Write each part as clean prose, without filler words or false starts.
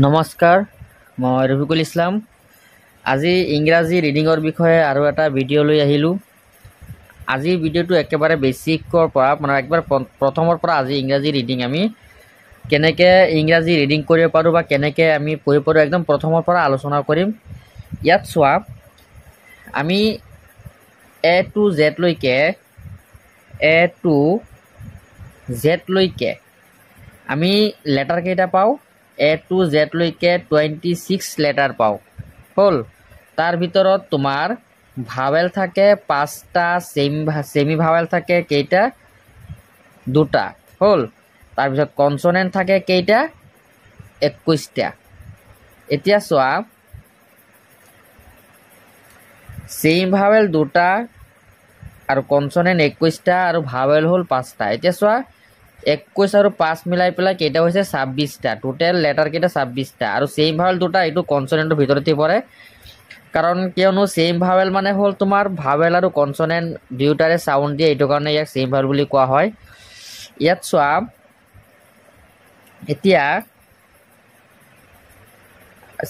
নমস্কাৰ, মই ৰফিকুল ইছলাম। আজি ইংৰাজী ৰিডিঙৰ বিষয়ে আৰু এটা ভিডিঅ' লৈ আহিলোঁ। আজিৰ ভিডিঅ'টো একেবাৰে বেছিকৰ পৰা একবাৰ প্ৰথমৰ পৰা আজি ইংৰাজী ৰিডিং আমি কেনেকৈ ইংৰাজী ৰিডিং কৰিব পাৰোঁ বা কেনেকৈ আমি পঢ়িব পাৰোঁ একদম প্ৰথমৰ পৰা আলোচনা কৰিম। ইয়াত চোৱা, আমি A to Z লৈকে আমি লেটাৰ কেইটা পাওঁ? A to Z লৈকে 26 লেটাৰ পাওঁ। হ'ল, তাৰ ভিতৰত তোমাৰ ভাৱেল থাকে 5টা, ছেমি ভাৱেল থাকে কেইটা? 2টা। হ'ল, তাৰপিছত কনচনেণ্ট থাকে কেইটা? 21টা। এতিয়া চোৱা, ছেমি ভাৱেল 2টা আৰু কনচনেণ্ট 21টা আৰু ভাৱেল হ'ল 5টা। এতিয়া চোৱা, 21 আৰু 5 মিলাই পেলাই কেইটা হৈছে? 26টা। টোটেল লেটাৰ কেইটা? 26টা। আৰু ছেমি ভাৱেল 2টা, এইটো কনচনেণ্টৰ ভিতৰতে পৰে, কাৰণ কিয়নো ছেমি ভাৱেল মানে হ'ল তোমাৰ ভাৱেল আৰু কনচনেণ্ট দুয়োটাৰে চাউণ্ড দিয়ে, এইটো কাৰণে ইয়াক ছেমি ভাৱেল বুলি কোৱা হয়। ইয়াত চোৱা, এতিয়া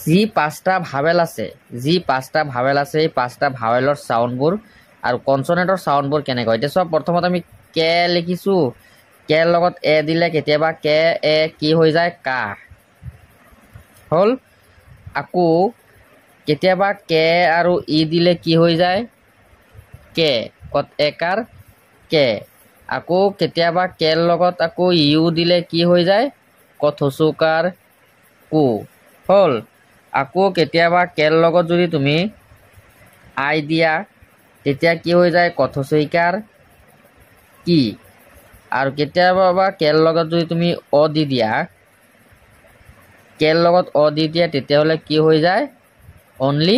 যি 5টা ভাৱেল আছে, এই 5টা ভাৱেলৰ চাউণ্ডবোৰ আৰু কনচনেণ্টৰ চাউণ্ডবোৰ কেনেকৈ? এতিয়া চোৱা, প্ৰথমত আমি কে লিখিছোঁ, কে লগত এ দিলে কেতিয়াবা কে এ কি হৈ যায়? কা। হ'ল, আকৌ কেতিয়াবা কে আৰু ই দিলে কি হৈ যায়? কে। কত একাৰ কে। আকৌ কেতিয়াবা কেৰ লগত আকৌ ইউ দিলে কি হৈ যায়? কথচুকাৰ কু। হ'ল, আকৌ কেতিয়াবা কেৰ লগত যদি তুমি আই দিয়া তেতিয়া কি হৈ যায়? কথচৈকাৰ কি। আৰু কেতিয়াবা কেৰ লগত যদি তুমি অ দি দিয়া, তেতিয়াহ'লে কি হৈ যায়? অনলি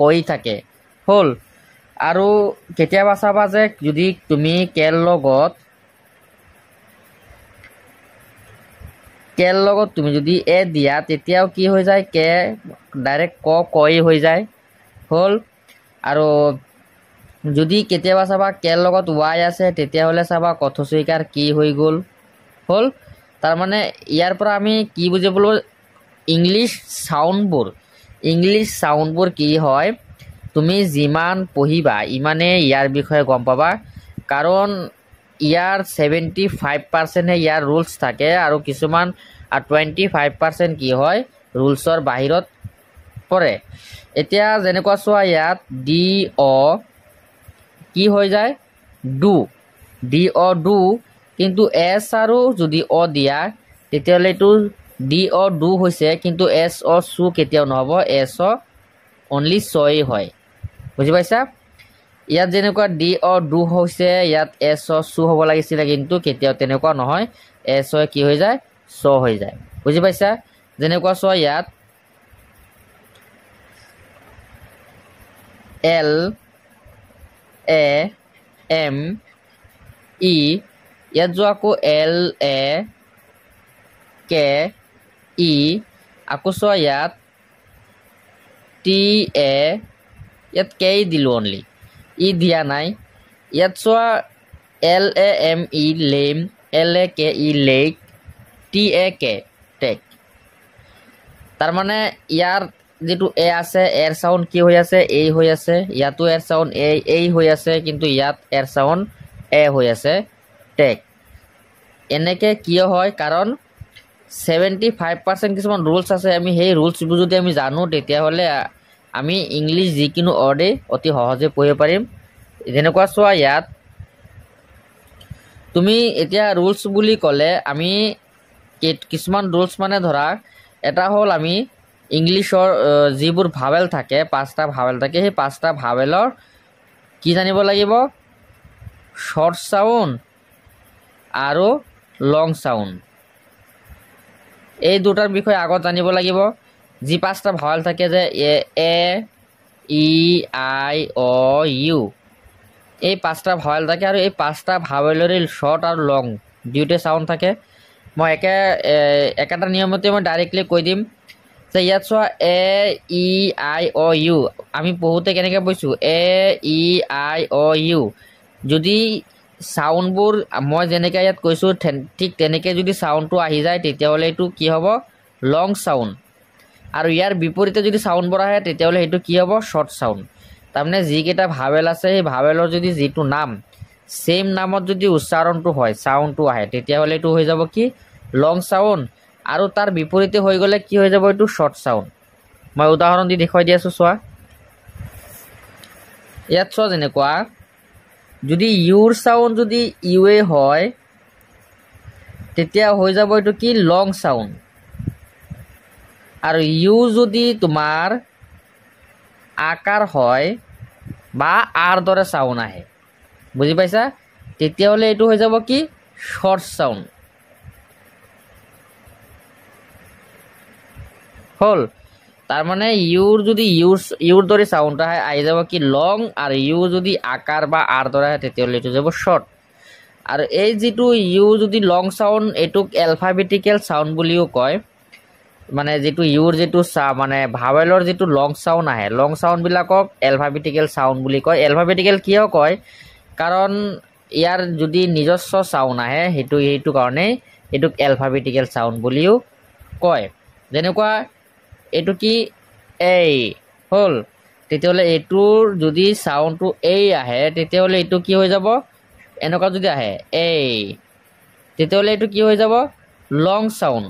কৈ থাকে। হ'ল, আৰু কেতিয়াবা চাবা যে যদি তুমি কেৰ লগত তুমি যদি এ দিয়া তেতিয়াও কি হৈ যায়? কে ডাইৰেক্ট কৈ হৈ যায়। হ'ল, আৰু যদি কেতিয়াবা চাবা কেৰ লগত ৱাই আছে তেতিয়াহ'লে চাবা কথচৈকাৰ কি হৈ গ'ল। হ'ল, তাৰমানে ইয়াৰ পৰা আমি কি বুজিব লাগিব? ইংলিছ চাউণ্ডবোৰ কি হয়, তুমি যিমান পঢ়িবা ইমানেই ইয়াৰ বিষয়ে গম পাবা, কাৰণ ইয়াৰ 75%হে ইয়াৰ ৰুলছ থাকে আৰু কিছুমান 25% কি হয়? ৰুলছৰ বাহিৰত পৰে। এতিয়া যেনেকুৱা চোৱা, ইয়াত ডি অ কি হৈ যায়? ডু। কিন্তু এছ আৰু যদি অ দিয়া তেতিয়াহ'লে এইটো ডি অ ডু হৈছে, কিন্তু এছ অ চু কেতিয়াও নহ'ব, এছ অ অনলি চই হয়। বুজি পাইছা? ইয়াত যেনেকুৱা ডি অ ডু হৈছে, ইয়াত এছ অ চু হ'ব লাগিছিলে, কিন্তু কেতিয়াও তেনেকুৱা নহয়, এছ অ কি হৈ যায়? চ হৈ যায়। বুজি পাইছা? যেনেকুৱা চোৱা, ইয়াত এল এ এম ই, ইয়াত যোৱা আকৌ এল এ কে ই, আকৌ চোৱা ইয়াত টি এ, ইয়াত কে ই দিলোঁ অনলি, ই দিয়া নাই। ইয়াত চোৱা, এল এ এম ই লেম, এল এ কে ই লেক, টি এ কে টেক। তাৰমানে ইয়াৰ যিটো এ আছে, এৰ চাউণ্ড কি হৈ আছে? এ হৈ আছে। ইয়াতো এৰ চাউণ্ড এ হৈ আছে, কিন্তু ইয়াত এৰ চাউণ্ড এ হৈ আছে, টেক। এনেকৈ কিয় হয়? কাৰণ 75% কিছুমান ৰুলছ আছে, আমি সেই ৰুলছবোৰ যদি আমি জানো তেতিয়াহ'লে আমি ইংলিছ যিকোনো ৱৰ্ডেই অতি সহজে পঢ়িব পাৰিম। যেনেকুৱা চোৱা, ইয়াত তুমি এতিয়া ৰুলছ বুলি ক'লে আমি কিছুমান ৰুলছ মানে ধৰা, এটা হ'ল আমি ইংলিছৰ যিবোৰ ভাৱেল থাকে, 5টা ভাৱেল থাকে, সেই 5টা ভাৱেলৰ কি জানিব লাগিব? শ্বৰ্ট চাউণ্ড আৰু লং চাউণ্ড, এই দুটাৰ বিষয়ে আগত জানিব লাগিব। যি 5টা ভাৱেল থাকে যে এ ই আই অ ইউ, এই 5টা ভাৱেল থাকে, আৰু এই 5টা ভাৱেলৰে শ্বৰ্ট আৰু লং দুয়োটাই চাউণ্ড থাকে। মই একেটা নিয়মতে মই ডাইৰেক্টলি কৈ দিম যে ইয়াত চোৱা, এ ই আই অ ইউ আমি পঢ়োঁতে কেনেকৈ পঢ়িছোঁ? এ ই আই অ ইউ। যদি চাউণ্ডবোৰ মই যেনেকৈ ইয়াত কৈছোঁ ঠিক তেনেকৈ যদি চাউণ্ডটো আহি যায় তেতিয়াহ'লে এইটো কি হ'ব? লং সাউন্ড আৰু ইয়াৰ বিপৰীতে যদি সাউন্ডবোৰ আহে তেতিয়াহ'লে সেইটো কি হ'ব শৰ্ট সাউন্ড তাৰমানে যিকেইটা ভাৱেল আছে সেই ভাৱেলৰ যদি যিটো নাম সেম নামত যদি উচ্চাৰণটো হয় সাউন্ডটো আহে তেতিয়াহ'লে এইটো হৈ যাব কি লং সাউন্ড আৰু তাৰ বিপৰীতে হৈ গ'লে কি হৈ যাব এইটো শৰ্ট সাউন্ড মই উদাহৰণ দি দেখুৱাই দি আছো চোৱা ইয়াত চোৱা যেনেকুৱা যদি ইউৰ সাউন্ড যদি ইউএ হয় তেতিয়া হৈ যাব এইটো কি লং সাউন্ড আৰু ইউ যদি তোমাৰ আকাৰ হয় বা আৰ দৰে সাউন্ড আহে বুজি পাইছা তেতিয়াহ'লে এইটো হৈ যাব কি শৰ্ট সাউন্ড হল তাৰ মানে ইউৰ যদি ইউৰ দৰে সাউন্ড আহি যাব কি লং আৰু ইউ যদি আকাৰ বা আৰ দৰে আহে তেতিয়াহ'লে এইটো যাব শৰ্ট আৰু এই যিটো ইউ যদি লং সাউন্ড এইটোক এলফাবেটিকেল সাউন্ড বুলিও কয় মানে যেটো ইউৰ যেটো মানে ভাৱেলৰ যেটো লং সাউন্ড আহে লং সাউন্ড বিলাকক এলফাবেটিকেল সাউন্ড বুলি কয় এলফাবেটিকেল কিয় কয় কাৰণ ইয়াৰ যদি নিজস্ব সাউন্ড আহে হেতু কাৰণে এটুক এলফাবেটিকেল সাউন্ড বুলিও কয় যেনেকুৱা এটু কি এই হল তেতিয়াহ'লে এটুৰ যদি সাউন্ডটো এই আহে তেতিয়াহ'লে এটু কি হৈ যাব এনেকুৱা যদি আহে এই তেতিয়াহ'লে এটু কি হৈ যাব লং সাউন্ড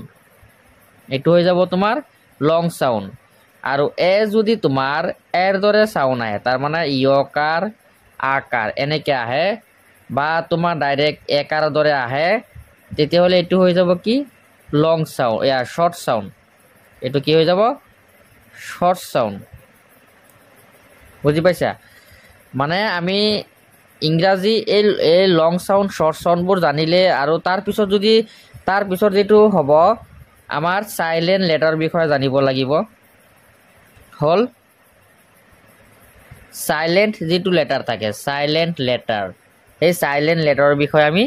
এইটো হৈ যাব তোমাৰ লং সাউন্ড আৰু এ যদি তোমাৰ এৰ দৰে সাউন্ড আহে তাৰ মানে ইয়কাৰ আকাৰ এনেকে আহে বা তোমাৰ ডাইৰেক্ট একাৰ দৰে আহে তেতিয়াহ'লে এইটো হৈ যাব কি লং সাউন্ড শৰ্ট সাউন্ড এইটো কি হৈ যাব শৰ্ট সাউন্ড বুজি পাইছা মানে আমি ইংৰাজী এই লং সাউন্ড শৰ্ট সাউন্ডবোৰ জানিলে আৰু তাৰ পিছত যেটো হ'ব আমাৰ সাইলেন্ট লেটাৰ বিষয়ে জানিব লাগিব হল সাইলেন্ট যেটো লেটাৰ থাকে সাইলেন্ট লেটাৰ এই সাইলেন্ট লেটাৰৰ বিষয়ে আমি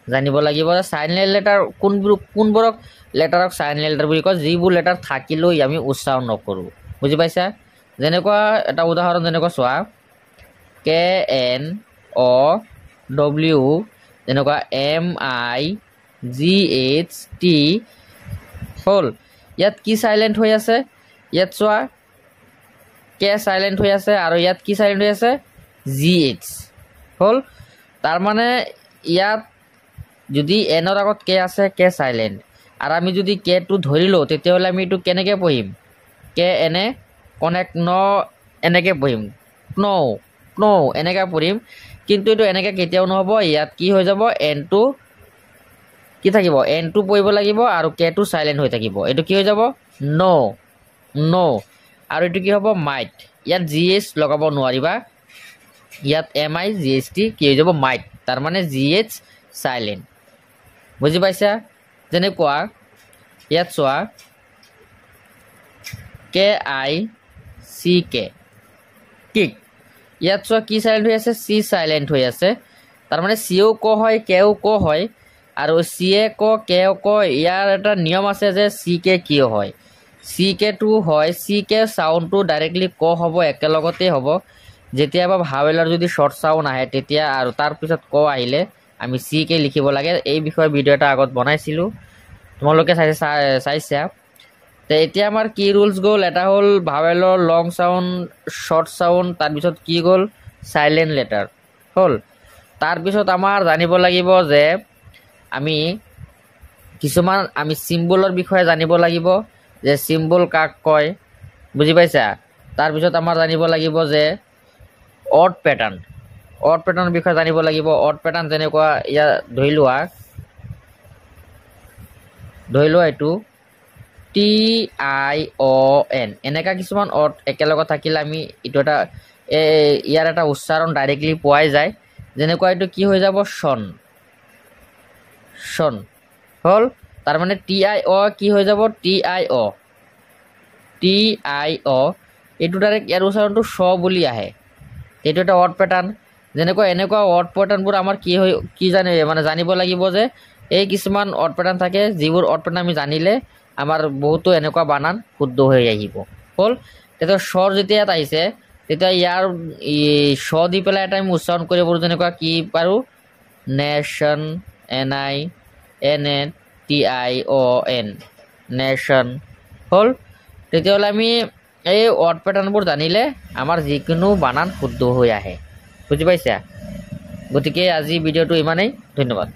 জানিব লাগিব সাইলেন্ট লেটাৰ কোনবোৰক লেটাৰক সাইলেন্ট লেটাৰ বুলি কয় যিবোৰ লেটাৰ থাকিলেও আমি উচ্চাৰণ নকৰো বুজি পাইছা যেনেকুৱা এটা উদাহৰণ যেনেকুৱা চোৱা কে এন অ ডব্লিউ যেনেকুৱা M I G H T হল ইয়াত কি সাইলেন্ট হৈ আছে ইয়াত চোৱা কে সাইলেন্ট হৈ আছে আৰু ইয়াত কি সাইলেন্ট হৈ আছে জি এইচ হল তাৰ মানে ইয়াত যদি এনৰ আগত কে আছে কে সাইলেন্ট আৰু আমি যদি কে টো ধৰিলো তেতিয়াহ'লে আমি এটো কেনেকৈ পঢ়িম কে এনে কনেক্ট ন এনেকৈ পঢ়িম ন এনেকৈ পঢ়িম কিন্তু এটো এনেকৈ কেতিয়াও নহ'ব ইয়াত কি হৈ যাব এন টো কি থাকিব এন টো পঢ়িব লাগিব আৰু কে টো সাইলেন্ট হৈ থাকিব এটো কি হৈ যাব ন আৰু এটো কি হ'ব মাইট ইয়াত জি এইচ লগাব নোৱাৰিবা ইয়াত M I G H T কি হৈ যাব মাইট তাৰ মানে জি এইচ সাইলেন্ট বুজি পাইছা যেনেকুৱা ইয়াত চোৱা কে আই সি কে কিক ইয়াত চোৱা কি সাইলেন্ট হৈ আছে সি সাইলেন্ট হৈ আছে তাৰ মানে সিও ক হয় কেও ক হয় আৰু সিয়ে ক কেও ক ইয়াৰ এটা নিয়ম আছে যে সি কে কিয় হয় সি কে টো হয় সি কে সাউন্ডটো ডাইৰেক্টলি ক হ'ব একেলগতে হ'ব যেতিয়াবা ভাৱেলৰ যদি শৰ্ট সাউন্ড আহে তেতিয়া আৰু তাৰ পিছত ক আহিলে আমি সি কে লিখিব লাগে এই বিষয়ে ভিডিও এটা আগত বনাইছিলো তোমালোকে চাইছা তে এতিয়া আমাৰ কি ৰুলছ গ'ল এটা হ'ল ভাৱেলৰ লং সাউন্ড শৰ্ট সাউন্ড তাৰ পিছত কি গ'ল সাইলেন্ট লেটাৰ হ'ল তাৰ পিছত আমাৰ জানিব লাগিব যে আমি কিছুমান আমি সিম্বলৰ বিষয়ে জানিব লাগিব যে সিম্বল কাক কয় বুজি পাইছা তাৰ পিছত আমাৰ জানিব লাগিব যে অড প্যাটাৰ্ণ বিষয়ে জানিব লাগিব অড প্যাটাৰ্ণ যেনেকুৱা ইয়া ধৰি লোৱা এইটো টি আই অ এন এনেকা কিছুমান অড একেলগত থাকিলে আমি এইটো এটা ইয়াৰ এটা উচ্চাৰণ ডাইৰেক্টলি পোৱাই যায় যেনেকুৱা এইটো কি হৈ যাব শন হল তাৰ মানে টি আই অ কি হৈ যাব টি আই অ এইটো ডাইৰেক্ট ইয়াৰ উচ্চাৰণটো শ বুলি আহে এইটো এটা অড প্যাটাৰ্ণ যেনেকুৱা এনেকুৱা অড প্যাটাৰ্ণবোৰ আমাৰ কি জানিব লাগিব যে এই কিছুমান অড প্যাটাৰ্ণ থাকে যিবোৰ অড প্যাটাৰ্ণ আমি জানিলে আমাৰ বহুতো এনেকুৱা বানান শুদ্ধ হৈ আহিব হল তেতিয়া স্বৰ যেতিয়া ইয়াত আহিছে তেতিয়া ইয়াৰ শ দি পেলাই এটা আমি উচ্চাৰণ কৰিব পাৰোঁ যেনেকুৱা কি পাৰোঁ nation NI NN TION nation হ'ল। তেতিয়াহ'লে আমি এই ৱৰ্ড পেটাৰ্ণবোৰ জানিলে আমাৰ যিকোনো বানান শুদ্ধ হৈ আহে। বুজি পাইছা? গতিকে আজি ভিডিঅ'টো ইমানেই। ধন্যবাদ।